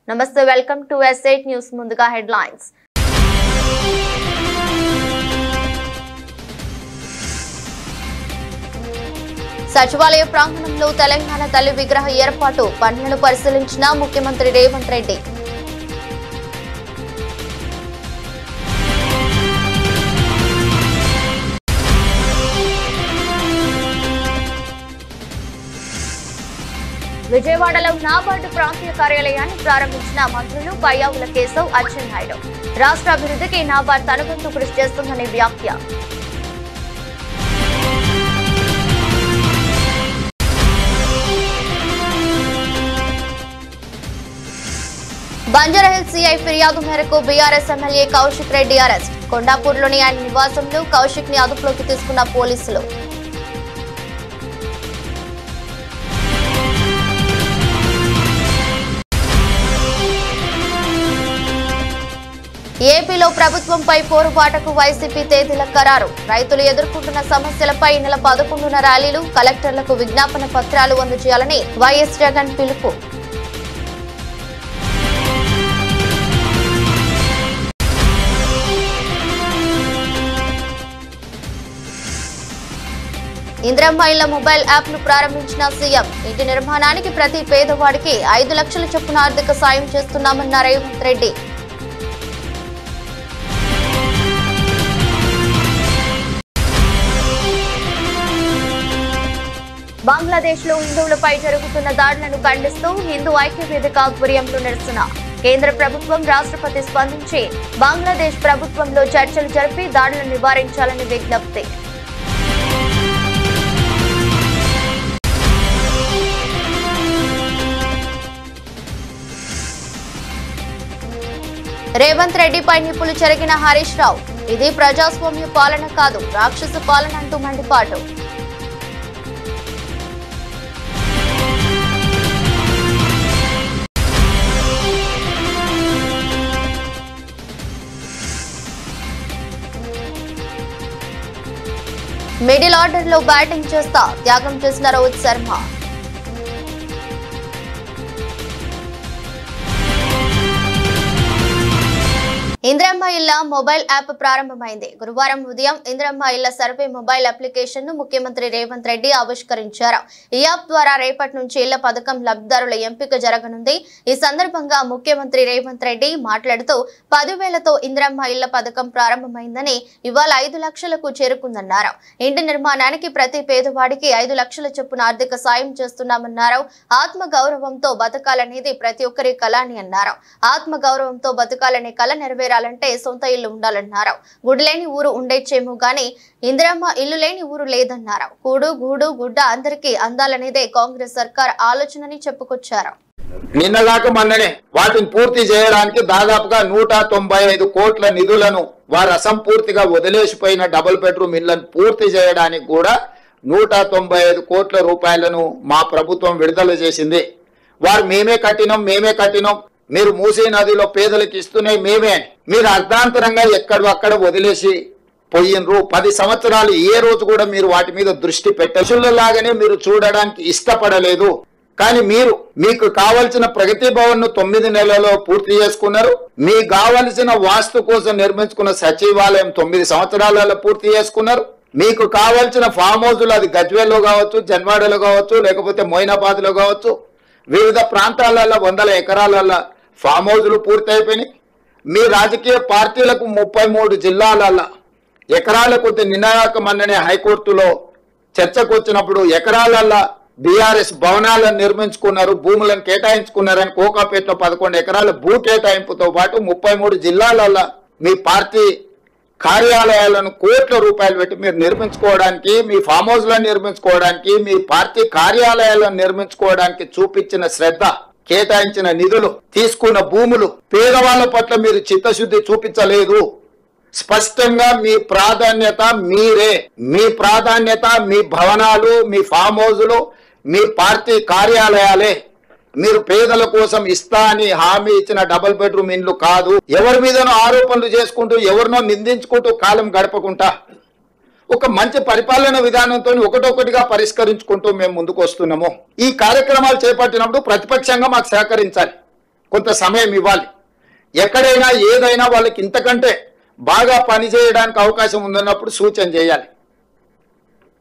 నమస్తే welcome to S8 news ముందుగా headlines సచివాలయ ప్రాంగణంలో తెలంగాణ తల్లి విగ్రహ ఏర్పాటు పనులను పరిశీలించిన ముఖ్యమంత్రి రేవంత్ రెడ్డి విజయవాడలో నాబార్డు ప్రాంతీయ కార్యాలయాన్ని ప్రారంభించిన మంత్రులు పయ్యావుల కేశవ్ అచ్చెన్నాయుడు రాష్ట్ర అభివృద్ధికి నాబార్డు తన వంతు కృషి చేస్తుందని వ్యాఖ్య బంజారాహిల్స్ సిఐ ఫిర్యాదు మేరకు BRS MLA Kaushik Reddy arrest కొండాపూర్లోని ఆయన నివాసంలో కౌశిక్ ని అదుపులోకి తీసుకున్న పోలీసులు ఏపీలో ప్రభుత్వంపై పోరుబాటకు వైసీపీ తేదీల ఖరారు రైతులు ఎదుర్కొంటున్న సమస్యలపై ఈ నెల 11న ర్యాలీలు కలెక్టర్లకు విజ్ఞాపన పత్రాలు అందజేయాలని వైఎస్ జగన్ పిలుపు ఇందిరమ్మ ఇళ్ల మొబైల్ యాప్ ను ప్రారంభించిన సీఎం ఇంటి నిర్మాణానికి ప్రతి పేదవాడికి 5 లక్షల చొప్పున ఆర్థిక సాయం చేస్తున్నామన్న రేవంత్ రెడ్డి బంగ్లాదేశ్ లో హిందువులపై జరుగుతున్న దాడులను ఖండిస్తూ హిందూ ఐక్య వేదిక ఆధ్వర్యంలో నిరసన కేంద్ర ప్రభుత్వం రాష్ట్రపతి స్పందించి బంగ్లాదేశ్ ప్రభుత్వంలో చర్చలు జరిపి దాడులను నివారించాలని విజ్ఞప్తి రేవంత్ రెడ్డిపై నిప్పులు చెరిగిన హరీష్ రావు ఇది ప్రజాస్వామ్య పాలన కాదు రాక్షస పాలన అంటూ మండిపాటు మిడిల్ ఆర్డర్ లో బ్యాటింగ్ చేస్తా త్యాగం చేసిన రోహిత్ శర్మ ఇందిరమ్మ ఇళ్ల మొబైల్ యాప్ ప్రారంభమైంది గురువారం ఉదయం ఇందిరమ్మ ఇళ్ల సర్వే మొబైల్ అప్లికేషన్ ను ముఖ్యమంత్రి రేవంత్ రెడ్డి ఆవిష్కరించారు ఈ యాప్ ద్వారా రేపటి నుంచి ఇళ్ల పథకం లబ్ధిదారుల ఎంపిక జరగనుంది ఈ సందర్భంగా ముఖ్యమంత్రి రేవంత్ రెడ్డి మాట్లాడుతూ 10,000తో ఇందిరమ్మ ఇళ్ల పథకం ప్రారంభమైందని ఇవాళ 5 లక్షలకు చేరుకుందన్నారు ఇంటి నిర్మాణానికి ప్రతి పేదవాడికి 5 లక్షల చొప్పున ఆర్థిక సాయం చేస్తున్నామన్నారు ఆత్మ గౌరవంతో బతకాలనేది ప్రతి ఒక్కరి కల అని అన్నారు ఆత్మ గౌరవంతో బతకాలనే కల నెరవేరాలంటే సొంత ఇల్లు ఉండాలన్నారు గుడి లేని ఊరు ఉండేచ్చేమో గానీ ఇందిరమ్మ ఇల్లు లేని ఊరు లేదన్నారు కూడు గూడు గుడ్డ అందరికీ అందాలనేదే కాంగ్రెస్ సర్కార్ ఆలోచనని చెప్పుకొచ్చారు నిన్నగాక మొన్ననే వాటిని పూర్తి చేయడానికి దాదాపుగా 195 కోట్ల నిధులను వారు అసంపూర్తిగా వదిలేసిపోయిన డబుల్ బెడ్రూమ్ ఇళ్లను పూర్తి చేయడానికి కూడా 195 కోట్ల రూపాయలను మా ప్రభుత్వం విడుదల చేసింది వారు మేమే కట్టినాం మీరు మూసీ నదిలో పేదలకు ఇస్తున్నాయి మేమే మీరు అర్ధాంతరంగా ఎక్కడక్కడ వదిలేసి పోయినరు 10 సంవత్సరాలు ఏ రోజు కూడా మీరు వాటి మీద దృష్టి పెట్టలాగానే మీరు చూడడానికి ఇష్టపడలేదు కానీ మీకు కావాల్సిన ప్రగతి భవన్ ను 9 నెలల్లో పూర్తి చేసుకున్నారు మీకు కావాల్సిన వాస్తు కోసం నిర్మించుకున్న సచివాలయం 9 సంవత్సరాలలో పూర్తి చేసుకున్నారు మీకు కావాల్సిన ఫామ్ హౌస్లు అది గజ్వేల్లో కావచ్చు జన్వాడలో కావచ్చు లేకపోతే మొయినాబాద్ లో కావచ్చు వివిధ ప్రాంతాలలో 100 ఎకరాలలో ఫామ్ హౌస్లు పూర్తయిపోయినాయి మీ రాజకీయ పార్టీలకు 33 జిల్లాలలో ఎకరాల కొద్ది నిన్నగాక మొన్ననే హైకోర్టులో చర్చకు వచ్చినప్పుడు ఎకరాలలో బీఆర్ఎస్ భవనాలను నిర్మించుకున్నారు భూములను కేటాయించుకున్నారని కోకాపేటలో 11 ఎకరాల భూ కేటాయింపుతో పాటు 33 జిల్లాలలో మీ పార్టీ కార్యాలయాలను కోట్ల రూపాయలు పెట్టి మీరు నిర్మించుకోవడానికి మీ ఫామ్ హౌస్లను నిర్మించుకోవడానికి మీ పార్టీ కార్యాలయాలను నిర్మించుకోవడానికి చూపించిన శ్రద్ధ కేటాయించిన నిధులు తీసుకున్న భూములు పేదవాళ్ల పట్ల మీరు చిత్తశుద్ధి చూపించలేదు స్పష్టంగా మీ ప్రాధాన్యత మీరే మీ ప్రాధాన్యత మీ భవనాలు మీ ఫామ్ హౌస్లు మీ పార్టీ కార్యాలయాలే మీరు పేదల కోసం ఇస్తా అని హామీ ఇచ్చిన డబుల్ బెడ్రూమ్ ఇండ్లు కాదు ఎవరి మీదనో ఆరోపణలు చేసుకుంటూ ఎవరినో నిందించుకుంటూ కాలం గడపకుండా ఒక మంచి పరిపాలన విధానంతో ఒకటొకటిగా పరిష్కరించుకుంటూ మేము ముందుకు వస్తున్నాము ఈ కార్యక్రమాలు చేపట్టినప్పుడు ప్రతిపక్షంగా మాకు సహకరించాలి కొంత సమయం ఇవ్వాలి. ఎక్కడైనా ఏదైనా వాళ్ళకి ఇంతకంటే బాగా పనిచేయడానికి అవకాశం ఉందన్నప్పుడు సూచన చేయాలి.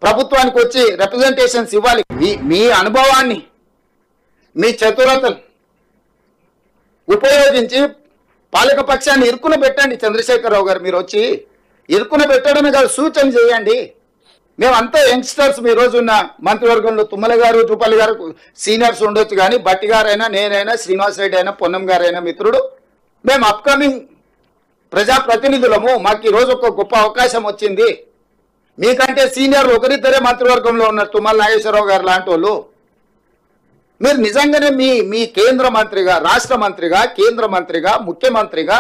ప్రభుత్వానికి వచ్చి రిప్రజెంటేషన్స్ ఇవ్వాలి. మీ అనుభవాన్ని, మీ చతురతను ఉపయోగించి పాలకపక్షాన్ని ఇరుకున పెట్టండి. చంద్రశేఖరరావు గారు మీరు వచ్చి ఇరుకున పెట్టడమే కాదు, సూచన చేయండి. మేమంతా యంగ్స్టర్స్. మీ రోజున్న మంత్రివర్గంలో తుమ్మల గారు, రూపాలి గారు సీనియర్స్ ఉండొచ్చు, కానీ బట్టి గారైనా, నేనైనా, శ్రీనివాస్ రెడ్డి అయినా, పొన్నం గారైనా మిత్రుడు, మేము అప్కమింగ్ ప్రజాప్రతినిధులము. మాకు ఈరోజు ఒక గొప్ప అవకాశం వచ్చింది. మీకంటే సీనియర్లు ఒకరిద్దరే మంత్రివర్గంలో ఉన్నారు, తుమ్మల నాగేశ్వరరావు గారు లాంటి వాళ్ళు. మీరు నిజంగానే మీ కేంద్ర మంత్రిగా, రాష్ట్ర మంత్రిగా, కేంద్ర మంత్రిగా, ముఖ్యమంత్రిగా,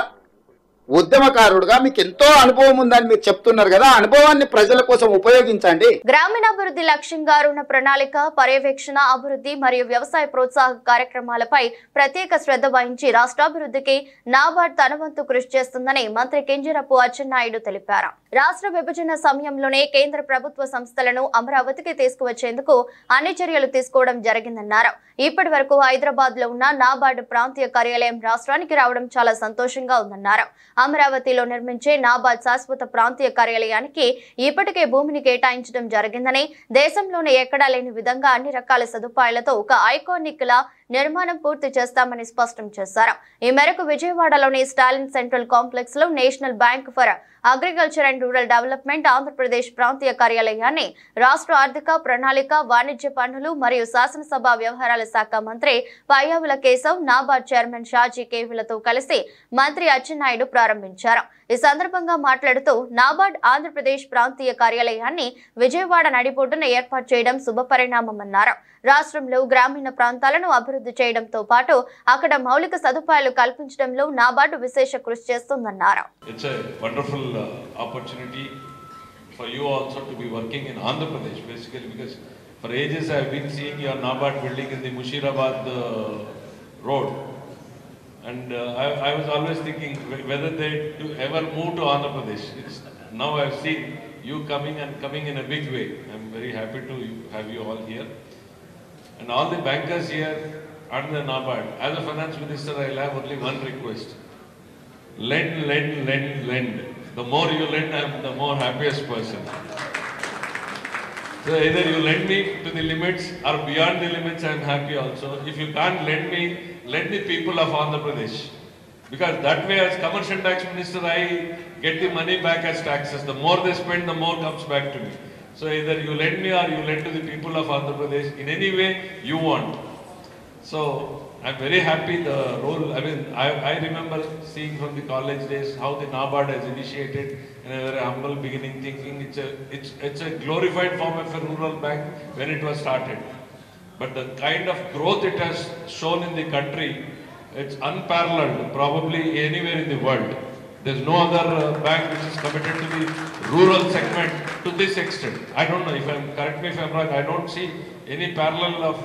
ఉద్యమకారుడుగా మీకు ఎంతో అనుభవం ఉందని మీరు చెప్తున్నారు కదా, అనుభవాన్ని ప్రజల కోసం ఉపయోగించండి. గ్రామీణాభివృద్ధి లక్ష్యంగా రుణ ప్రణాళిక, పర్యవేక్షణ, అభివృద్ధి మరియు వ్యవసాయ ప్రోత్సాహక కార్యక్రమాలపై ప్రత్యేక శ్రద్ధ వహించి రాష్ట్రాభివృద్ధికి నాబార్డ్ తన వంతు కృషి చేస్తుందని మంత్రి కింజరాపు అచ్చెన్నాయుడు తెలిపారు. రాష్ట్ర విభజన సమయంలోనే కేంద్ర ప్రభుత్వ సంస్థలను అమరావతికి తీసుకువచ్చేందుకు అన్ని చర్యలు తీసుకోవడం జరిగిందన్నారు. ఇప్పటి వరకు హైదరాబాద్ లో ఉన్న నాబార్డ్ ప్రాంతీయ కార్యాలయం రాష్ట్రానికి రావడం చాలా సంతోషంగా ఉందన్నారు. అమరావతిలో నిర్మించే నాబార్డ్ శాశ్వత ప్రాంతీయ కార్యాలయానికి ఇప్పటికే భూమిని కేటాయించడం జరిగిందని, దేశంలోనే ఎక్కడా లేని విధంగా అన్ని రకాల సదుపాయాలతో ఒక ఐకానిక్ లా నిర్మాణం పూర్తి చేస్తామని స్పష్టం చేశారు. ఈ మేరకు విజయవాడలోని స్టాలిన్ సెంట్రల్ కాంప్లెక్స్ లో national bank for agriculture and rural development Andhra Pradesh ప్రాంతీయ కార్యాలయాన్ని రాష్ట్ర ఆర్థిక, ప్రణాళిక, వాణిజ్య పన్నులు మరియు శాసనసభ వ్యవహారాల శాఖ మంత్రి పయ్యావుల కేశవ్, నాబార్డ్ చైర్మన్ షాజీ కేవిలతో కలిసి మంత్రి అచ్చెన్నాయుడు ప్రారంభించారు. ఈ సందర్భంగా మాట్లాడుతూ నాబార్డ్ ఆంధ్రప్రదేశ్ ప్రాంతీయ కార్యాలయాన్ని విజయవాడ నడిబొడ్డున ఏర్పాటు చేయడం శుభపరిణామమన్నారు. రాష్ట్రంలో గ్రామీణ ప్రాంతాలను అభివృద్ధి చేయడంతో పాటు అక్కడ మౌలిక సదుపాయాలు కల్పించడంలో నాబార్డు విశేష కృషి చేస్తుందన్నారు. It's a wonderful opportunity for you also to be working in Andhra Pradesh, basically, because for ages I have been seeing your NABARD building in the Mushirabad road, and I was always thinking whether they do ever move to Andhra Pradesh. Now I have seen you coming in a big way. I am very happy to have you all here, and all the bankers here and the NABARD. As a finance minister, I will have only one request: lend, lend, lend, lend. The more you lend, I am the more happiest person. So either you lend me to the limits or beyond the limits, I am happy also. If you can't lend me, lend the people of Andhra Pradesh. Because that way, as commercial tax minister, I get the money back as taxes. The more they spend, the more comes back to me. So either you lend me or you lend to the people of Andhra Pradesh in any way you want. So I'm very happy the role. I mean, I remember seeing from the college days how the NABARD has initiated in a very humble beginning, thinking it's a glorified form of a rural bank when it was started. But the kind of growth it has shown in the country, it's unparalleled, probably anywhere in the world. There's no other bank which is committed to the rural segment to this extent. I don't know if correct me if I'm wrong, I don't see any parallel of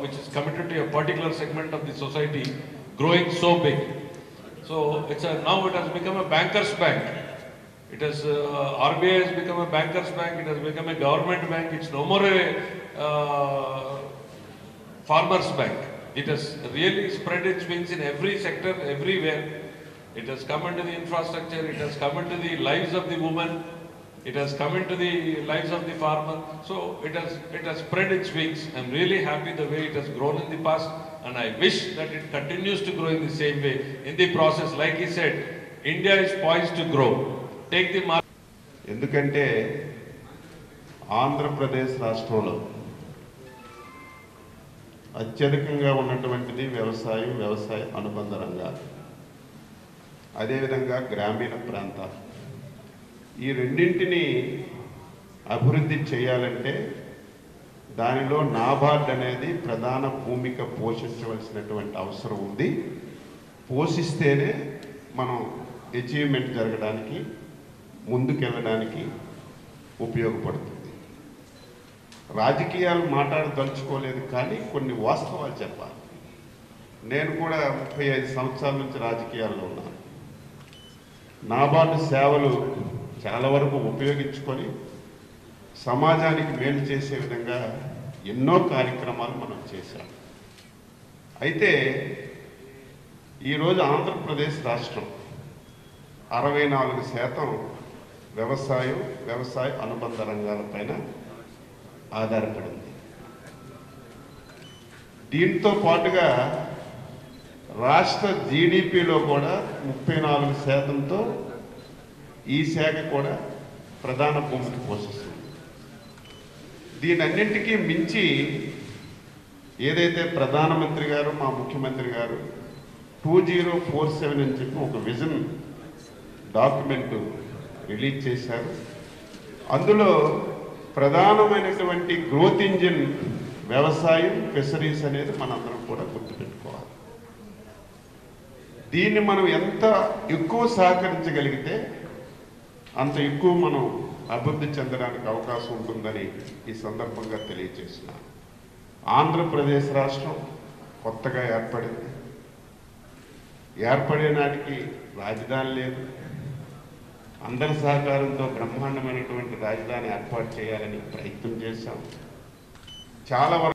which is committed to a particular segment of the society growing so big. So now it has become a banker's bank. It has RBI has become a banker's bank. It has become a government bank. It's no more a farmer's bank. It has really spread its wings in every sector, everywhere. It has come into the infrastructure. It has come into the lives of the woman. It has come into the lives of the farmer. So it has spread its wings. I'm really happy the way it has grown in the past, and I wish that it continues to grow in the same way. In the process, like he said, India is poised to grow. Take the mark. ఎందుకంటే ఆంధ్రప్రదేశ్ రాష్ట్రంలో అత్యధికంగా ఉన్నటువంటిది వ్యవసాయ అనుబంధ రంగాలు, అదేవిధంగా గ్రామీణ ప్రాంతాలు. ఈ రెండింటిని అభివృద్ధి చేయాలంటే దానిలో నాబార్డ్ అనేది ప్రధాన భూమిక పోషించవలసినటువంటి అవసరం ఉంది. పోషిస్తేనే మనం అచీవ్మెంట్ జరగడానికి, ముందుకెళ్ళడానికి ఉపయోగపడుతుంది. రాజకీయాలు మాట్లాడదలుచుకోలేదు, కానీ కొన్ని వాస్తవాలు చెప్పాలి. నేను కూడా 35 సంవత్సరాల నుంచి రాజకీయాల్లో ఉన్నాను. నాబార్డు సేవలు చాలా వరకు ఉపయోగించుకొని సమాజానికి మేలు చేసే విధంగా ఎన్నో కార్యక్రమాలు మనం చేశాం. అయితే ఈరోజు ఆంధ్రప్రదేశ్ రాష్ట్రం 64% వ్యవసాయ అనుబంధ రంగాలపైన ఆధారపడింది. దీంతో పాటుగా రాష్ట్ర జీడిపిలో కూడా 34%తో ఈ శాఖ కూడా ప్రధాన భూమిక పోషిస్తుంది. దీనన్నింటికీ మించి ఏదైతే ప్రధానమంత్రి గారు మా ముఖ్యమంత్రి గారు 2047 అని చెప్పి ఒక విజన్ డాక్యుమెంట్ రిలీజ్ చేశారు. అందులో ప్రధానమైనటువంటి గ్రోత్ ఇంజిన్ వ్యవసాయం, ఫిషరీస్ అనేది మనందరం కూడా గుర్తుపెట్టుకోవాలి. దీన్ని మనం ఎంత ఎక్కువ సహకరించగలిగితే అంత ఎక్కువ మనం అభివృద్ధి చెందడానికి అవకాశం ఉంటుందని ఈ సందర్భంగా తెలియజేస్తున్నాను. ఆంధ్రప్రదేశ్ రాష్ట్రం కొత్తగా ఏర్పడింది. ఏర్పడే నాటికి రాజధాని లేదు. అందరి సహకారంతో బ్రహ్మాండమైనటువంటి రాజధాని ఏర్పాటు చేయాలని ప్రయత్నం చేశాం.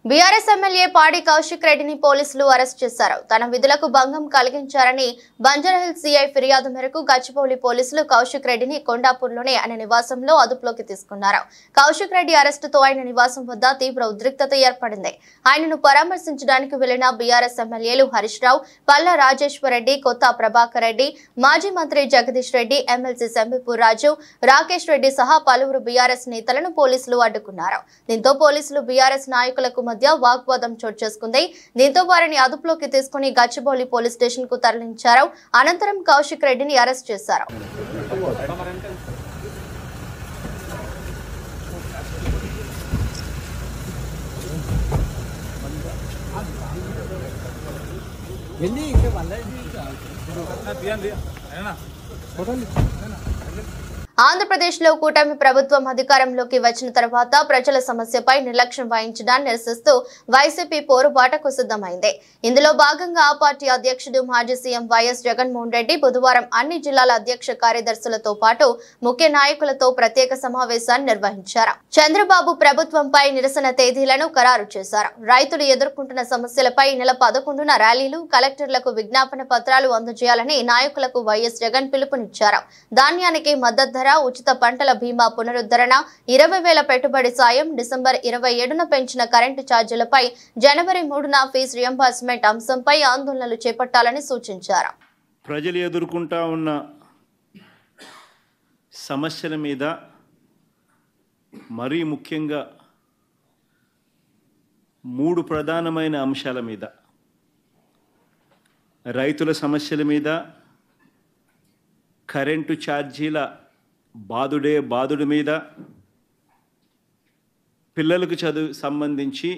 బీఆర్ఎస్ ఎమ్మెల్యే పాడి కౌశిక్ రెడ్డిని పోలీసులు అరెస్ట్ చేశారు. తన విధులకు భంగం కలిగించారని బంజారాహిల్స్ సిఐ ఫిర్యాదు మేరకు గచ్చిబౌలి పోలీసులు కౌశిక్ రెడ్డిని కొండాపూర్లోని ఆయన నివాసంలో అదుపులోకి తీసుకున్నారు. కౌశిక్ రెడ్డి అరెస్టుతో ఆయన నివాసం వద్ద తీవ్ర ఉద్రిక్తత ఏర్పడింది. ఆయనను పరామర్శించడానికి వెళ్లిన బీఆర్ఎస్ ఎమ్మెల్యేలు హరీష్ రావు, పల్లా రాజేశ్వర్ రెడ్డి, కొత్త ప్రభాకర్ రెడ్డి, మాజీ మంత్రి జగదీష్ రెడ్డి, ఎమ్మెల్సీ సంబిపూర్ రాజు, రాకేష్ రెడ్డి సహా పలువురు బీఆర్ఎస్ నేతలను పోలీసులు అడ్డుకున్నారు. దీంతో పోలీసులు బీఆర్ఎస్ నాయకులకు మధ్య వాగ్వాదం చోటు చేసుకుంది. దీంతో వారిని అదుపులోకి తీసుకుని గచ్చిబౌలి పోలీస్ స్టేషన్ కు తరలించారు. అనంతరం కౌశిక్ రెడ్డిని అరెస్ట్ చేశారు. ఆంధ్రప్రదేశ్లో కూటమి ప్రభుత్వం అధికారంలోకి వచ్చిన తర్వాత ప్రజల సమస్యపై నిర్లక్ష్యం వహించడాన్ని నిరసిస్తూ వైసీపీ పోరుబాటకు సిద్ధమైంది. ఇందులో భాగంగా ఆ పార్టీ అధ్యక్షుడు మాజీ సీఎం వైఎస్ జగన్మోహన్ రెడ్డి బుధవారం అన్ని జిల్లాల అధ్యక్ష కార్యదర్శులతో పాటు ముఖ్య నాయకులతో ప్రత్యేక సమావేశాన్ని నిర్వహించారు. చంద్రబాబు ప్రభుత్వంపై నిరసన తేదీలను ఖరారు చేశారు. రైతులు ఎదుర్కొంటున్న సమస్యలపై నెల 11న ర్యాలీలు, కలెక్టర్లకు విజ్ఞాపన పత్రాలు అందజేయాలని నాయకులకు వైఎస్ జగన్ పిలుపునిచ్చారు. ధాన్యానికి మద్దతు, ఉచిత పంటల బీమా పునరుద్ధరణ, 20,000 పెట్టుబడి సాయం, డిసెంబర్ 27న పెంచిన కరెంటు ఛార్జీలపై జనవరి 3న ఫీజు రియంబర్స్మెంట్ అంశంపై ఆందోళనలు చేపట్టాలని సూచించారు. ప్రజలు ఎదుర్కొంటా ఉన్న సమస్యల మీద, మరీ ముఖ్యంగా 3 ప్రధానమైన అంశాల మీద, రైతుల సమస్యల మీద, కరెంటు ఛార్జీల బాదుడు మీద, పిల్లలకు చదువు సంబంధించి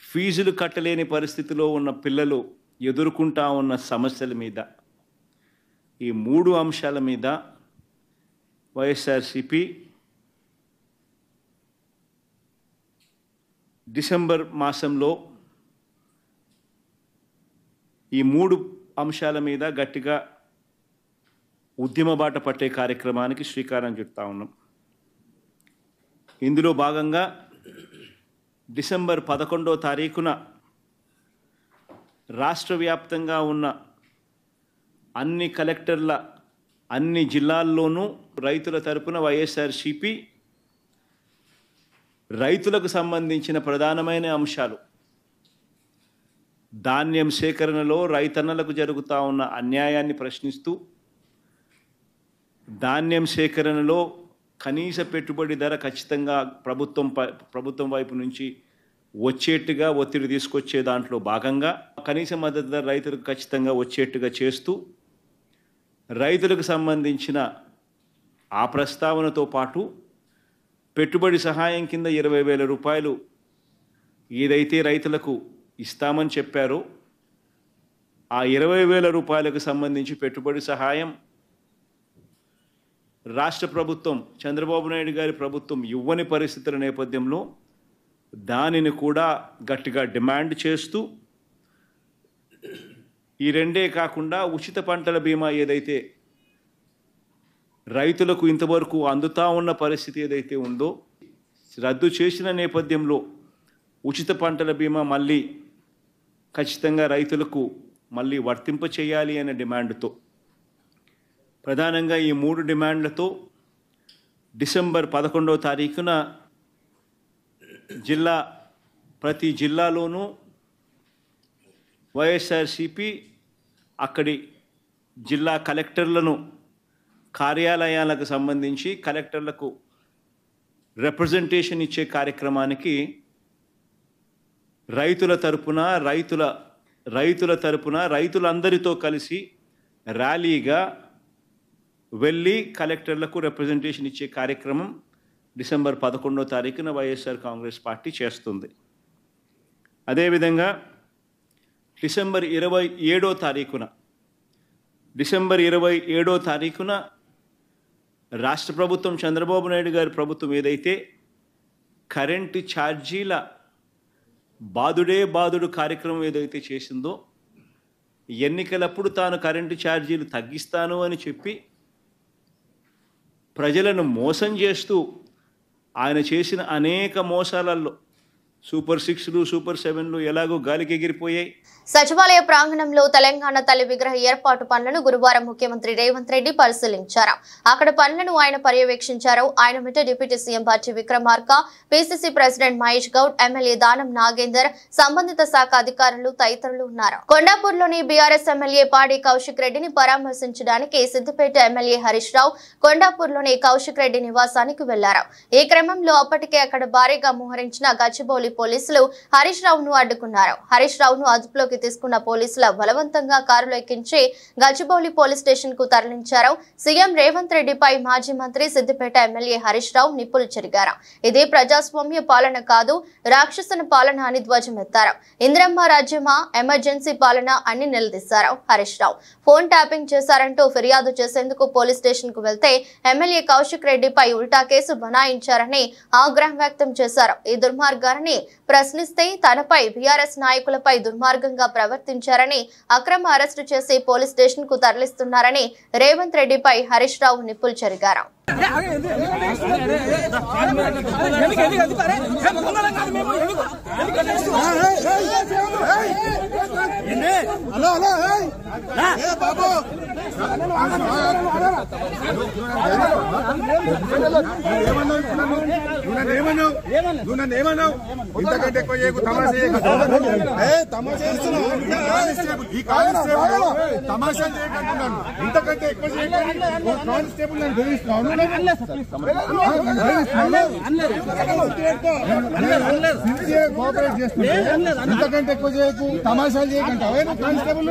ఫీజులు కట్టలేని పరిస్థితిలో ఉన్న పిల్లలు ఎదుర్కొంటా ఉన్న సమస్యల మీద, ఈ 3 అంశాల మీద వైఎస్ఆర్సీపీ డిసెంబర్ మాసంలో ఈ 3 అంశాల మీద గట్టిగా ఉద్యమ బాట పట్టే కార్యక్రమానికి శ్రీకారం చుడతా ఉన్నాం. ఇందులో భాగంగా డిసెంబర్ 11వ తారీఖున రాష్ట్ర వ్యాప్తంగా ఉన్న అన్ని కలెక్టర్ల అన్ని జిల్లాల్లోనూ రైతుల తరపున వైఎస్ఆర్సీపీ రైతులకు సంబంధించిన ప్రధానమైన అంశాలు, ధాన్యం సేకరణలో రైతన్నలకు జరుగుతూ ఉన్న అన్యాయాన్ని ప్రశ్నిస్తూ, ధాన్యం సేకరణలో కనీస పెట్టుబడి ధర ఖచ్చితంగా ప్రభుత్వం వైపు నుంచి వచ్చేట్టుగా ఒత్తిడి తీసుకొచ్చే దాంట్లో భాగంగా కనీస మద్దతు ధర రైతులకు ఖచ్చితంగా వచ్చేట్టుగా చేస్తూ, రైతులకు సంబంధించిన ఆ ప్రస్తావనతో పాటు పెట్టుబడి సహాయం కింద 20,000 రూపాయలు ఏదైతే రైతులకు ఇస్తామని చెప్పారో ఆ 20,000 రూపాయలకు సంబంధించి పెట్టుబడి సహాయం రాష్ట్ర ప్రభుత్వం, చంద్రబాబు నాయుడు గారి ప్రభుత్వం ఇవ్వని పరిస్థితుల నేపథ్యంలో దానిని కూడా గట్టిగా డిమాండ్ చేస్తూ, ఈ రెండే కాకుండా ఉచిత పంటల బీమా ఏదైతే రైతులకు ఇంతవరకు అందుతా ఉన్న పరిస్థితి ఏదైతే ఉందో రద్దు చేసిన నేపథ్యంలో ఉచిత పంటల బీమా మళ్ళీ ఖచ్చితంగా రైతులకు మళ్ళీ వర్తింప చేయాలి అనే డిమాండ్తో, ప్రధానంగా ఈ 3 డిమాండ్లతో డిసెంబర్ 11వ తారీఖున ప్రతి జిల్లాలోనూ వైఎస్ఆర్సిపి అక్కడి జిల్లా కలెక్టర్లను కార్యాలయాలకు సంబంధించి కలెక్టర్లకు రిప్రజెంటేషన్ ఇచ్చే కార్యక్రమానికి రైతులందరితో కలిసి ర్యాలీగా వెళ్ళి కలెక్టర్లకు రిప్రజెంటేషన్ ఇచ్చే కార్యక్రమం డిసెంబర్ 11వ తారీఖున వైఎస్ఆర్ కాంగ్రెస్ పార్టీ చేస్తుంది. అదేవిధంగా డిసెంబర్ 27వ తారీఖున రాష్ట్ర ప్రభుత్వం, చంద్రబాబు నాయుడు గారి ప్రభుత్వం ఏదైతే కరెంటు ఛార్జీల బాదుడు కార్యక్రమం ఏదైతే చేసిందో, ఎన్నికలప్పుడు తాను కరెంటు ఛార్జీలు తగ్గిస్తాను అని చెప్పి ప్రజలను మోసం చేస్తూ ఆయన చేసిన అనేక మోసాలలో సూపర్ 6లు, సూపర్ 7లు ఎలాగో గాలికి ఎగిరిపోయాయి. సచివాలయ ప్రాంగణంలో తెలంగాణ తల్లి విగ్రహ ఏర్పాటు పనులను గురువారం ముఖ్యమంత్రి రేవంత్ రెడ్డి పరిశీలించారు. అక్కడ పనులను ఆయన పర్యవేక్షించారు. ఆయన వెంట డిప్యూటీ సీఎం బట్టి Vikramarka, PCC president Mahesh Goud, MLA Danam Nagender, సంబంధిత శాఖ అధికారులు తదితరులు ఉన్నారు. కొండాపూర్లోని బీఆర్ఎస్ ఎమ్మెల్యే పాడి కౌశిక్ రెడ్డిని పరామర్శించడానికి సిద్దిపేట ఎమ్మెల్యే హరీష్ రావు కొండాపూర్లోని కౌశిక్ రెడ్డి నివాసానికి వెళ్లారు. ఈ క్రమంలో అప్పటికే అక్కడ భారీగా మోహరించిన గచ్చిబౌలి పోలీసులు హరీష్ రావును అడ్డుకున్నారు. హరీష్ రావును అదుపులోకి తీసుకున్న పోలీసుల బలవంతంగా కారులో ఎక్కించి గచ్చిబౌలి పోలీస్ స్టేషన్ కు తరలించారు. సీఎం రేవంత్ రెడ్డిపై మాజీ మంత్రి సిద్దిపేట ఎమ్మెల్యే హరీష్ రావు నిప్పులు చెరిగారు. ఇది ప్రజాస్వామ్య పాలన కాదు, రాక్షసన పాలన అని ధ్వజమెత్తారు. ఇందిరమ్మ రాజ్యమా, ఎమర్జెన్సీ పాలన అని నిలదీశారు హరీష్ రావు. ఫోన్ ట్యాపింగ్ చేశారంటూ ఫిర్యాదు చేసేందుకు పోలీస్ స్టేషన్ కు వెళ్తే ఎమ్మెల్యే కౌశిక్ రెడ్డిపై ఉల్టా కేసు బనాయించారని ఆగ్రహం వ్యక్తం చేశారు. ఈ దుర్మార్గాన్ని ప్రశ్నిస్తే తనపై బీఆర్ఎస్ నాయకులపై దుర్మార్గంగా ప్రవర్తించారని, అక్రమ అరెస్టు చేసి పోలీస్ స్టేషన్ కు తరలిస్తున్నారని రేవంత్ రెడ్డిపై హరీష్ రావు నిప్పులు చెరిగారు. ఇంతకంటే ఎక్కువ ఇంతకంటే ఎక్కువ కానిస్టేబుల్ నన్ను బెదిరిస్తున్నాను. కోఆపరేట్ చేస్తున్నాను. ఇంతకంటే ఎక్కువ చేయకు, తమాషాలు చేయకంటే అవైనా కానిస్టేబుల్.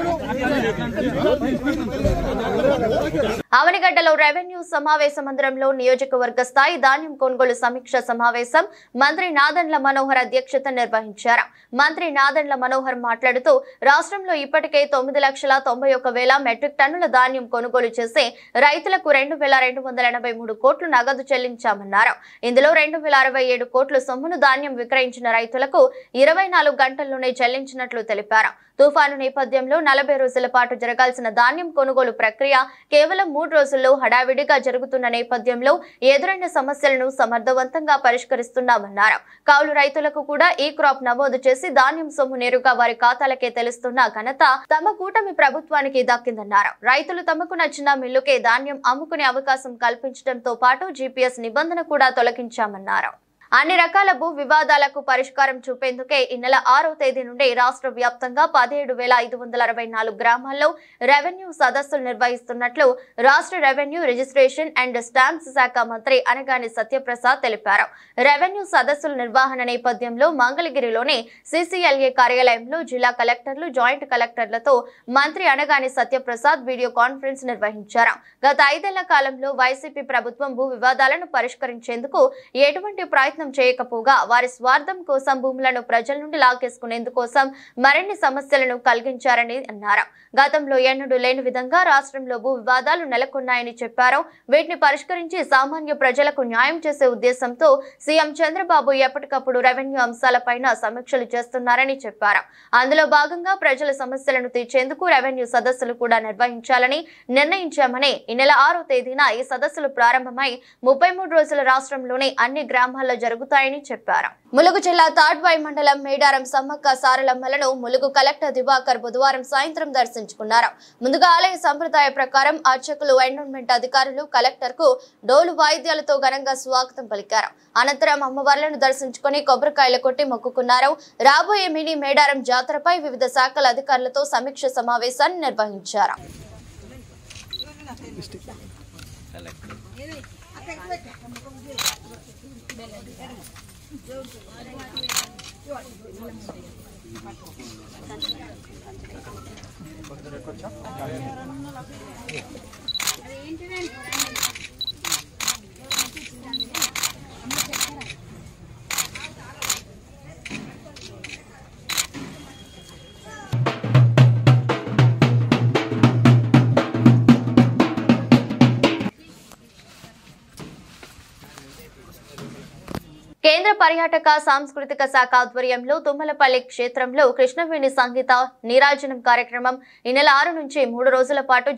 అవనిగడ్డలో రెవెన్యూ సమావేశ మందిరంలో నియోజకవర్గ స్థాయి ధాన్యం కొనుగోలు సమీక్ష సమావేశం మంత్రి నాదెండ్ల మనోహర్ అధ్యక్షత నిర్వహించారు. మంత్రి నాదెండ్ల మనోహర్ మాట్లాడుతూ రాష్ట్రంలో ఇప్పటికే 9,91,000 మెట్రిక్ టన్నుల ధాన్యం కొనుగోలు చేసి రైతులకు 2,283 కోట్లు నగదు చెల్లించామన్నారు. ఇందులో 2,067 కోట్ల సొమ్మును ధాన్యం విక్రయించిన రైతులకు 24 గంటల్లోనే చెల్లించినట్లు తెలిపారు. తుఫాను నేపథ్యంలో 40 రోజుల పాటు జరగాల్సిన ధాన్యం కొనుగోలు ప్రక్రియ కేవలం 3 రోజుల్లో హడావిడిగా జరుగుతున్న నేపథ్యంలో ఎదురైన సమస్యలను సమర్థవంతంగా పరిష్కరిస్తున్నామన్నారు. కౌలు రైతులకు కూడా ఈ క్రాప్ నమోదు చేసి ధాన్యం సొమ్ము నేరుగా వారి ఖాతాలకే తెలుస్తున్న ఘనత తమ కూటమి ప్రభుత్వానికి దక్కిందన్నారు. రైతులు తమకు నచ్చిన మిల్లుకే ధాన్యం అమ్ముకునే అవకాశం కల్పించడంతో పాటు జీపీఎస్ నిబంధన కూడా తొలగించామన్నారు. అన్ని రకాల భూ వివాదాలకు పరిష్కారం చూపేందుకే ఈ నెల 6వ తేదీ నుండి రాష్ట్ర వ్యాప్తంగా 17,564 గ్రామాల్లో రెవెన్యూ సదస్సులు నిర్వహిస్తున్నట్లు రాష్ట్ర రెవెన్యూ రిజిస్ట్రేషన్ అండ్ స్టాంప్స్ శాఖ మంత్రి అనగాని సత్యప్రసాద్ తెలిపారు. రెవెన్యూ సదస్సుల నిర్వహణ నేపథ్యంలో మంగళగిరిలోని CCLA కార్యాలయంలో జిల్లా కలెక్టర్లు, జాయింట్ కలెక్టర్లతో మంత్రి అనగాని సత్యప్రసాద్ వీడియో కాన్ఫరెన్స్ నిర్వహించారు. గత 5 ఏళ్ల కాలంలో వైసీపీ ప్రభుత్వం భూ వివాదాలను పరిష్కరించేందుకు ఎటువంటి ప్రయత్నం చేయకపోగా వారి స్వార్థం కోసం భూములను ప్రజల నుండి లాగేసుకునేందుకోసం మరిన్ని సమస్యలను కలిగించారని అన్నారు. గతంలో ఎన్నడూ లేని విధంగా రాష్ట్రంలో భూ వివాదాలు నెలకొన్నాయని చెప్పారు. వీటిని పరిష్కరించి సామాన్య ప్రజలకు న్యాయం చేసే ఉద్దేశంతో సీఎం చంద్రబాబు ఎప్పటికప్పుడు రెవెన్యూ అంశాలపైన సమీక్షలు చేస్తున్నారని చెప్పారు. అందులో భాగంగా ప్రజల సమస్యలను తీర్చేందుకు రెవెన్యూ సదస్సులు కూడా నిర్వహించాలని నిర్ణయించామని ఈ నెల 6వ తేదీన ఈ సదస్సులు ప్రారంభమై 33 రోజుల రాష్ట్రంలోని అన్ని గ్రామాల్లో జరుగుతాయని చెప్పారు. ములుగు జిల్లా తాడ్వాయి మండలం మేడారం సమ్మక్క సారలమ్మలను ములుగు కలెక్టర్ దివాకర్ బుధవారం సాయంత్రం దర్శించుకున్నారు. ముందుగా ఆలయ సంప్రదాయ ప్రకారం అర్చకులు, ఎండోన్మెంట్ అధికారులు కలెక్టర్ కు డోలు వాయిద్యాలతో ఘనంగా స్వాగతం పలికారు. అనంతరం అమ్మవార్లను దర్శించుకుని కొబ్బరికాయలు కొట్టి మొక్కుకున్నారు. రాబోయే మినీ మేడారం జాతరపై వివిధ శాఖల అధికారులతో సమీక్ష సమావేశాన్ని నిర్వహించారు. కేంద్ర పర్యాటక సాంస్కృతిక శాఖ ఆధ్వర్యంలో తుమ్మలపల్లి క్షేత్రంలో కృష్ణవేణి సంగీత నీరాజనం కార్యక్రమం ఈ నెల 6 నుంచి 3 రోజుల పాటు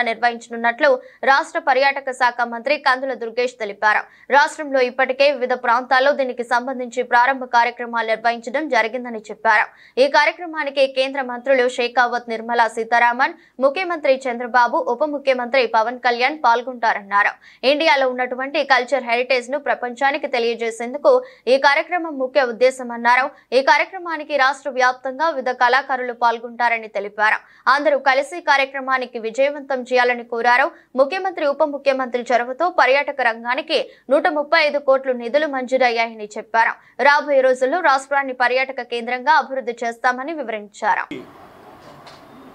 నిర్వహించనున్నట్లు రాష్ట్ర పర్యాటక శాఖ మంత్రి కందుల దుర్గేష్ తెలిపారు. రాష్ట్రంలో ఇప్పటికే వివిధ ప్రాంతాల్లో దీనికి సంబంధించి ప్రారంభ కార్యక్రమాలు నిర్వహించడం జరిగిందని చెప్పారు. ఈ కార్యక్రమానికి కేంద్ర మంత్రులు షేకావత్, నిర్మలా సీతారామన్, ముఖ్యమంత్రి చంద్రబాబు, ఉప ముఖ్యమంత్రి పవన్ కళ్యాణ్ పాల్గొంటారన్నారు. ఇండియాలో ఉన్నటువంటి కల్చర్ హెరిటేజ్ ను ప్రపంచానికి తెలియజేసేందుకు ఈ కార్యక్రమం ముఖ్య ఉద్దేశం అన్నారు. ఈ కార్యక్రమానికి రాష్ట్ర వ్యాప్తంగా వివిధ కళాకారులు పాల్గొంటారని తెలిపారు. అందరూ కలిసి కార్యక్రమానికి విజయవంతం చేయాలని కోరారు. ముఖ్యమంత్రి, ఉప ముఖ్యమంత్రి చొరవతో పర్యాటక రంగానికి 135 కోట్లు నిధులు మంజూరయ్యాయని చెప్పారు. రాబోయే రోజుల్లో రాష్ట్రాన్ని పర్యాటక కేంద్రంగా అభివృద్ధి చేస్తామని వివరించారు.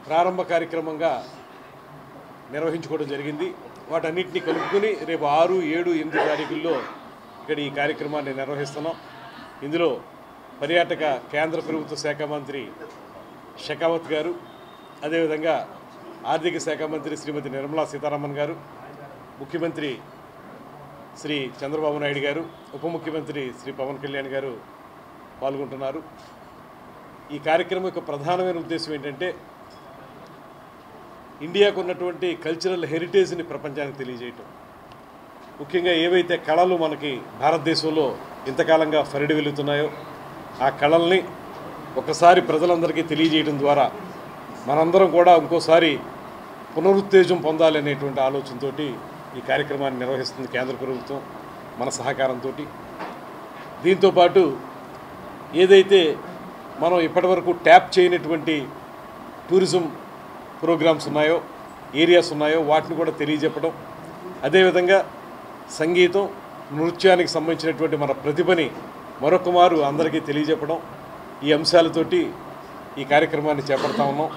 ప్రారంభ కార్యక్రమంగా నిర్వహించుకోవడం జరిగింది. వాటన్నిటిని కలుపుకొని రేపు 6, 7, 8 తారీఖుల్లో ఇక్కడ ఈ కార్యక్రమాన్ని నిర్వహిస్తున్నాం. ఇందులో పర్యాటక కేంద్ర ప్రభుత్వ శాఖ మంత్రి షెకావత్ గారు, అదేవిధంగా ఆర్థిక శాఖ మంత్రి శ్రీమతి నిర్మలా సీతారామన్ గారు, ముఖ్యమంత్రి శ్రీ చంద్రబాబు నాయుడు గారు, ఉప ముఖ్యమంత్రి శ్రీ పవన్ కళ్యాణ్ గారు పాల్గొంటున్నారు. ఈ కార్యక్రమం యొక్క ప్రధానమైన ఉద్దేశం ఏంటంటే ఇండియాకు ఉన్నటువంటి కల్చరల్ హెరిటేజ్ని ప్రపంచానికి తెలియజేయటం. ముఖ్యంగా ఏవైతే కళలు మనకి భారతదేశంలో ఇంతకాలంగా ఫరిడి వెలుగుతున్నాయో ఆ కళల్ని ఒకసారి ప్రజలందరికీ తెలియజేయడం ద్వారా మనందరం కూడా ఇంకోసారి పునరుత్తేజం పొందాలి అనేటువంటి ఆలోచనతో ఈ కార్యక్రమాన్ని నిర్వహిస్తుంది కేంద్ర ప్రభుత్వం మన సహకారంతో. దీంతోపాటు ఏదైతే మనం ఇప్పటివరకు ట్యాప్ చేయనటువంటి టూరిజం ప్రోగ్రామ్స్ ఉన్నాయో, ఏరియాస్ ఉన్నాయో వాటిని కూడా తెలియజెప్పడం, అదేవిధంగా సంగీతం, నృత్యానికి సంబంధించినటువంటి మన ప్రతిభని మరొక మారు అందరికీ తెలియజెప్పడం, ఈ అంశాలతోటి ఈ కార్యక్రమాన్ని చేపడతా ఉన్నాం.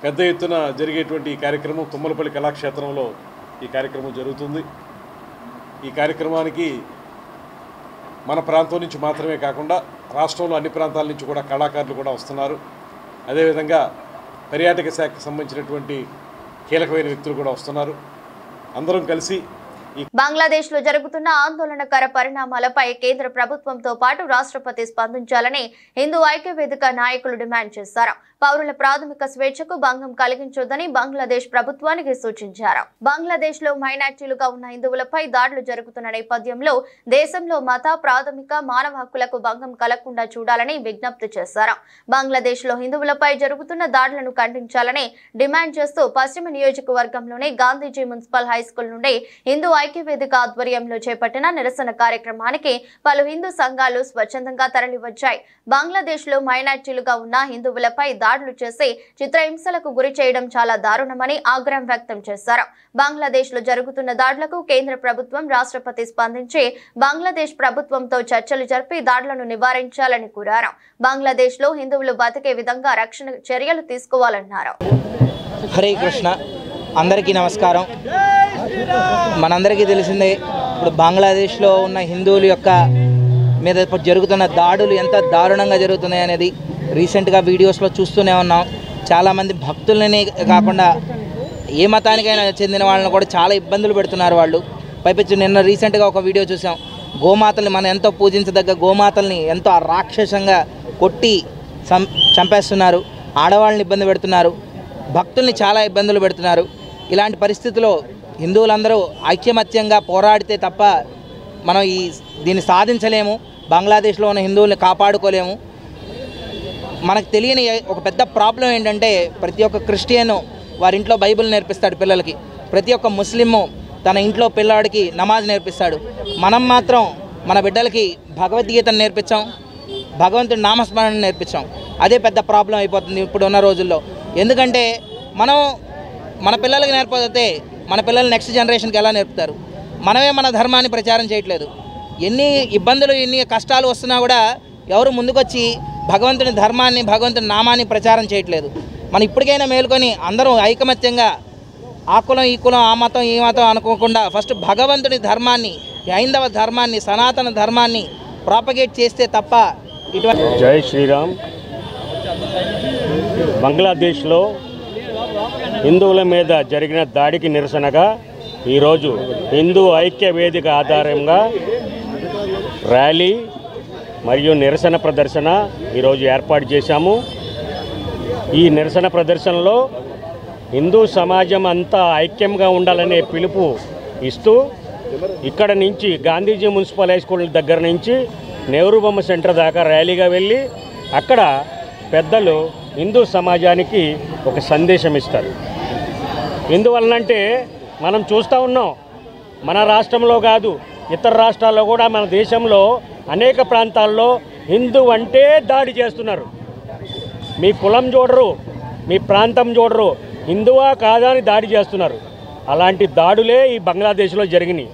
పెద్ద ఎత్తున జరిగేటువంటి ఈ కార్యక్రమం తుమ్మలపల్లి కళాక్షేత్రంలో ఈ కార్యక్రమం జరుగుతుంది. ఈ కార్యక్రమానికి మన ప్రాంతం నుంచి మాత్రమే కాకుండా రాష్ట్రంలో అన్ని ప్రాంతాల నుంచి కూడా కళాకారులు కూడా వస్తున్నారు. అదేవిధంగా పర్యాటక శాఖకు సంబంధించినటువంటి కీలకమైన వ్యక్తులు కూడా వస్తున్నారు. అందరం కలిసి బంగ్లాదేశ్ లో జరుగుతున్న ఆందోళనకర పరిణామాలపై కేంద్ర ప్రభుత్వంతో పాటు రాష్ట్రపతి స్పందించాలని హిందూ ఐక్యవేదిక నాయకులు డిమాండ్ చేశారు. పౌరుల ప్రాథమిక స్వేచ్ఛకు భంగం కలిగించొద్దని బంగ్లాదేశ్ ప్రభుత్వానికి సూచించారు. బంగ్లాదేశ్ లో మైనార్టీలుగా ఉన్న హిందువులపై దాడులు జరుగుతున్న నేపథ్యంలో దేశంలో మత, ప్రాథమిక మానవ హక్కులకు భంగం కలగకుండా చూడాలని విజ్ఞప్తి చేశారు. బంగ్లాదేశ్ లో హిందువులపై జరుగుతున్న దాడులను ఖండించాలని డిమాండ్ చేస్తూ పశ్చిమ నియోజకవర్గంలోని గాంధీజీ మున్సిపల్ హైస్కూల్ నుండి హిందూ ఐక్యవేదిక ఆధ్వర్యంలో చేపట్టిన నిరసన కార్యక్రమానికి పలు హిందూ సంఘాలు స్వచ్ఛందంగా తరలివచ్చాయి. బంగ్లాదేశ్ లో మైనార్టీలుగా ఉన్న హిందువులపై దాడులు చేసి చిత్రహింసలకు గురి చేయడం చాలా దారుణమని ఆగ్రహం వ్యక్తం చేశారు. బంగ్లాదేశ్ లో జరుగుతున్న దాడులకు కేంద్ర ప్రభుత్వం, రాష్ట్రపతి స్పందించి బంగ్లాదేశ్ ప్రభుత్వంతో చర్చలు జరిపి దాడులను నివారించాలని కోరారు. బంగ్లాదేశ్ లో హిందువులు బతికే విధంగా రక్షణ చర్యలు తీసుకోవాలన్నారు. హరే కృష్ణ, అందరికీ నమస్కారం. మనందరికీ తెలిసిందే, ఇప్పుడు బంగ్లాదేశ్లో ఉన్న హిందువుల యొక్క మీద జరుగుతున్న దాడులు ఎంత దారుణంగా జరుగుతున్నాయి అనేది రీసెంట్గా వీడియోస్లో చూస్తూనే ఉన్నాం. చాలామంది భక్తులని కాకుండా ఏ మతానికైనా చెందిన వాళ్ళని కూడా చాలా ఇబ్బందులు పెడుతున్నారు వాళ్ళు. పైపెచ్చు నిన్న రీసెంట్గా ఒక వీడియో చూసాం. గోమాతల్ని, మనం ఎంతో పూజించదగ్గ గోమాతల్ని ఎంతో రాక్షసంగా కొట్టి చంపేస్తున్నారు. ఆడవాళ్ళని ఇబ్బంది పెడుతున్నారు, భక్తుల్ని చాలా ఇబ్బందులు పెడుతున్నారు. ఇలాంటి పరిస్థితుల్లో హిందువులందరూ ఐక్యమత్యంగా పోరాడితే తప్ప మనం దీన్ని సాధించలేము, బంగ్లాదేశ్లో ఉన్న హిందువుల్ని కాపాడుకోలేము. మనకు తెలియని ఒక పెద్ద ప్రాబ్లం ఏంటంటే ప్రతి ఒక్క క్రిస్టియను వారి ఇంట్లో బైబిల్ నేర్పిస్తాడు పిల్లలకి, ప్రతి ఒక్క ముస్లిము తన ఇంట్లో పిల్లాడికి నమాజ్ నేర్పిస్తాడు. మనం మాత్రం మన బిడ్డలకి భగవద్గీతను నేర్పించాం, భగవంతుడి నామస్మరణ నేర్పించాం. అదే పెద్ద ప్రాబ్లం అయిపోతుంది ఇప్పుడున్న రోజుల్లో. ఎందుకంటే మనం మన పిల్లలకి నేర్పకపోతే మన పిల్లలు నెక్స్ట్ జనరేషన్కి ఎలా నేర్పుతారు? మనమే మన ధర్మాన్ని ప్రచారం చేయట్లేదు. ఎన్ని ఇబ్బందులు ఎన్ని కష్టాలు వస్తున్నా కూడా ఎవరు ముందుకొచ్చి భగవంతుని ధర్మాన్ని భగవంతుని నామాన్ని ప్రచారం చేయట్లేదు. మనం ఇప్పటికైనా మేలుకొని అందరం ఐకమత్యంగా ఆ కులం ఈ కులం ఆ మతం ఈ మతం అనుకోకుండా ఫస్ట్ భగవంతుని ధర్మాన్ని, హైందవ ధర్మాన్ని, సనాతన ధర్మాన్ని ప్రాపగేట్ చేస్తే తప్ప ఇటువంటి. జై శ్రీరామ్. బంగ్లాదేశ్లో హిందువుల మీద జరిగిన దాడికి నిరసనగా ఈరోజు హిందూ ఐక్య వేదిక ఆధారంగా ర్యాలీ మరియు నిరసన ప్రదర్శన ఈరోజు ఏర్పాటు చేశాము. ఈ నిరసన ప్రదర్శనలో హిందూ సమాజం అంతా ఐక్యంగా ఉండాలనే పిలుపు ఇస్తూ ఇక్కడ నుంచి గాంధీజీ మున్సిపల్ హై స్కూల్ దగ్గర నుంచి నెహ్రూ బొమ్మ సెంటర్ దాకా ర్యాలీగా వెళ్ళి అక్కడ పెద్దలు హిందూ సమాజానికి ఒక సందేశం ఇస్తారు. ఎందువలనంటే మనం చూస్తూ ఉన్నాం, మన రాష్ట్రంలో కాదు ఇతర రాష్ట్రాల్లో కూడా మన దేశంలో అనేక ప్రాంతాల్లో హిందూ అంటే దాడి చేస్తున్నారు. మీ కులం చూడరు, మీ ప్రాంతం చూడరు, హిందువా కాదా అని దాడి చేస్తున్నారు. అలాంటి దాడులే ఈ బంగ్లాదేశ్లో జరిగినాయి,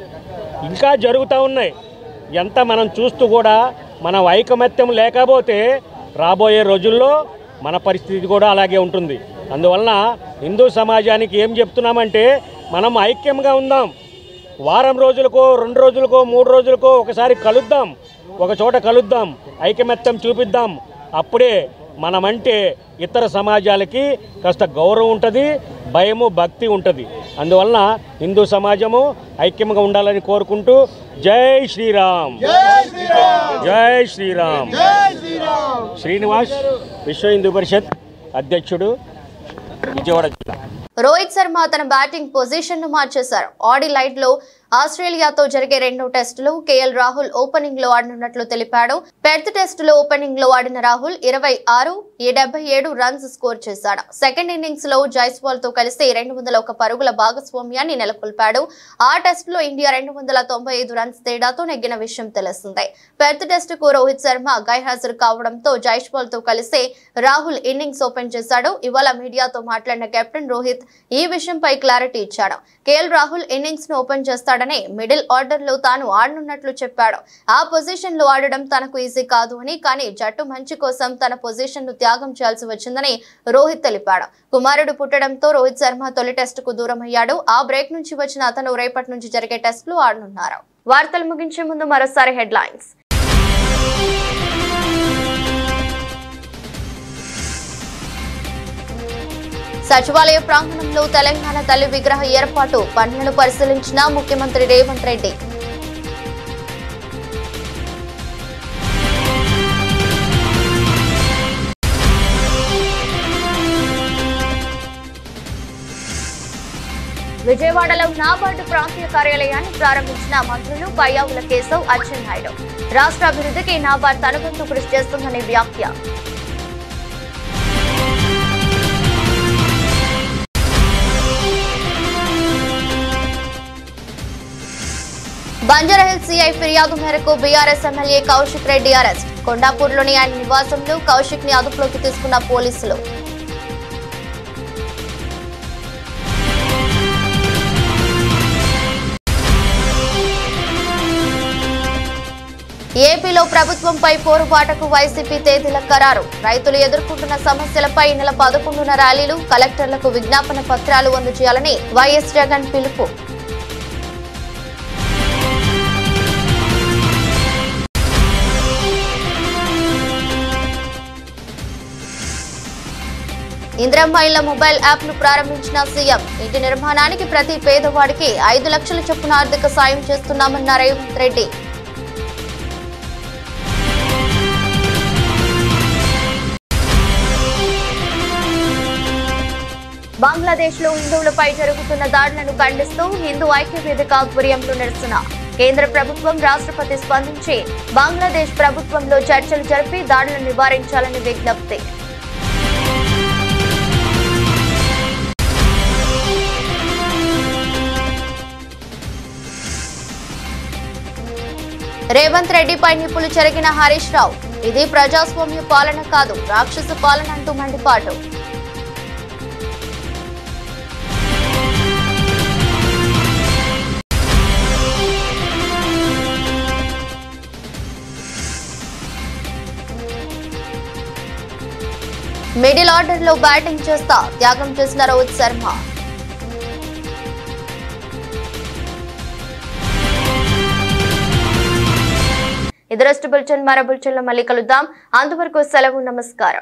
ఇంకా జరుగుతూ ఉన్నాయి. ఎంత మనం చూస్తూ కూడా మన ఐకమత్యం లేకపోతే రాబోయే రోజుల్లో మన పరిస్థితి కూడా అలాగే ఉంటుంది. అందువలన హిందూ సమాజానికి ఏం చెప్తున్నామంటే మనం ఐక్యంగా ఉందాం. వారం రోజులకో 2 రోజులకో 3 రోజులకో ఒకసారి కలుద్దాం, ఒక చోట కలుద్దాం, ఐకమత్యం చూపిద్దాం. అప్పుడే మనమంటే ఇతర సమాజాలకి కాస్త గౌరవం ఉంటుంది, భయము భక్తి ఉంటుంది. అందువలన హిందూ సమాజము ఐక్యంగా ఉండాలని కోరుకుంటూ జై శ్రీరామ్, జై శ్రీరామ్. శ్రీనివాస్, విశ్వ హిందూ పరిషత్ అధ్యక్షుడు, విజయవాడ జిల్లా. రోహిత్ శర్మ తన బ్యాటింగ్ పొజిషన్ ను మార్చేశారు. ఆడిలైడ్ లో ఆస్ట్రేలియాతో జరిగే 2వ టెస్టులో కేఎల్ రాహుల్ ఓపెనింగ్ లో ఆడనున్నట్లు తెలిపాడు. పెర్త్ టెస్టులో ఓపెనింగ్ లో ఆడిన రాహుల్ 26-77 రన్స్ స్కోర్ చేశాడు. సెకండ్ ఇన్నింగ్స్ లో జైస్వాల్ తో కలిసి 201 పరుగుల భాగస్వామ్యాన్ని నెలకొల్పాడు. ఆ టెస్టులో ఇండియా 295 రన్స్ తేడాతో నెగ్గిన విషయం తెలిసిందే. పెర్త్ టెస్టుకు రోహిత్ శర్మ గైర్హాజరు కావడంతో జైస్వాల్ తో కలిసి రాహుల్ ఇన్నింగ్స్ ఓపెన్ చేశాడు. ఇవాళ మీడియాతో మాట్లాడిన కెప్టెన్ రోహిత్ ఈ విషయంపై క్లారిటీ ఇచ్చాడు. కేఎల్ రాహుల్ ఇన్నింగ్స్ ను ఓపెన్ చేస్తాడని, మిడిల్ ఆర్డర్ లో తాను ఆడనున్నట్లు చెప్పాడు. ఆ పొజిషన్ లో ఆడడం తనకు ఈజీ కాదు అని, కానీ జట్టు మంచి కోసం తన పొజిషన్ ను త్యాగం చేయాల్సి వచ్చిందని రోహిత్ తెలిపాడు. కుమారుడు పుట్టడంతో రోహిత్ శర్మ తొలి టెస్టుకు దూరమయ్యాడు. ఆ బ్రేక్ నుంచి వచ్చిన అతను రేపటి నుంచి జరిగే టెస్టులు ఆడనున్నారు. వార్తలు ముగించే ముందు మరోసారి హెడ్లైన్స్. సచివాలయ ప్రాంగణంలో తెలంగాణ తల్లి విగ్రహ ఏర్పాటు పనులను పరిశీలించిన ముఖ్యమంత్రి రేవంత్ రెడ్డి. విజయవాడలో నాబార్డు ప్రాంతీయ కార్యాలయాన్ని ప్రారంభించిన మంత్రులు పయ్యావుల కేశవ్, అచ్చెన్నాయుడు. రాష్ట్ర అభివృద్ధికి నాబార్డు తన వంతు కృషి చేస్తుందని వ్యాఖ్య. బంజారాహిల్స్ సిఐ ఫిర్యాదు మేరకు BRS MLA Kaushik Reddy arrest. కొండాపూర్లోని ఆయన నివాసంలో కౌశిక్ ని అదుపులోకి తీసుకున్న పోలీసులు. ఏపీలో ప్రభుత్వంపై పోరుబాటకు వైసీపీ తేదీల ఖరారు. రైతులు ఎదుర్కొంటున్న సమస్యలపై ఈ నెల 11న ర్యాలీలు, కలెక్టర్లకు విజ్ఞాపన పత్రాలు అందజేయాలని వైఎస్ జగన్ పిలుపు. ఇందిరమ్మ ఇళ్ల మొబైల్ యాప్ ను ప్రారంభించిన సీఎం. ఇంటి నిర్మాణానికి ప్రతి పేదవాడికి 5 లక్షల చొప్పున ఆర్థిక సాయం చేస్తున్నామన్న రేవంత్ రెడ్డి. బంగ్లాదేశ్ లో హిందువులపై జరుగుతున్న దాడులను ఖండిస్తూ హిందూ ఐక్య వేదిక ఆధ్వర్యంలో నిరసన. కేంద్ర ప్రభుత్వం రాష్ట్రపతి స్పందించి బంగ్లాదేశ్ ప్రభుత్వంలో చర్చలు జరిపి దాడులను నివారించాలని విజ్ఞప్తి. రేవంత్ రెడ్డిపై నిప్పులు చెరిగిన హరీష్ రావు. ఇది ప్రజాస్వామ్య పాలన కాదు, రాక్షస పాలన అంటూ మండిపాటు. మిడిల్ ఆర్డర్ లో బ్యాటింగ్ చేస్తా త్యాగం చేసిన రోహిత్ శర్మ. ఇది రెస్ట్ బులెటిన్. మరో బులెటిన్లో మళ్ళీ కలుద్దాం. అంతవరకు సెలవు. నమస్కారం.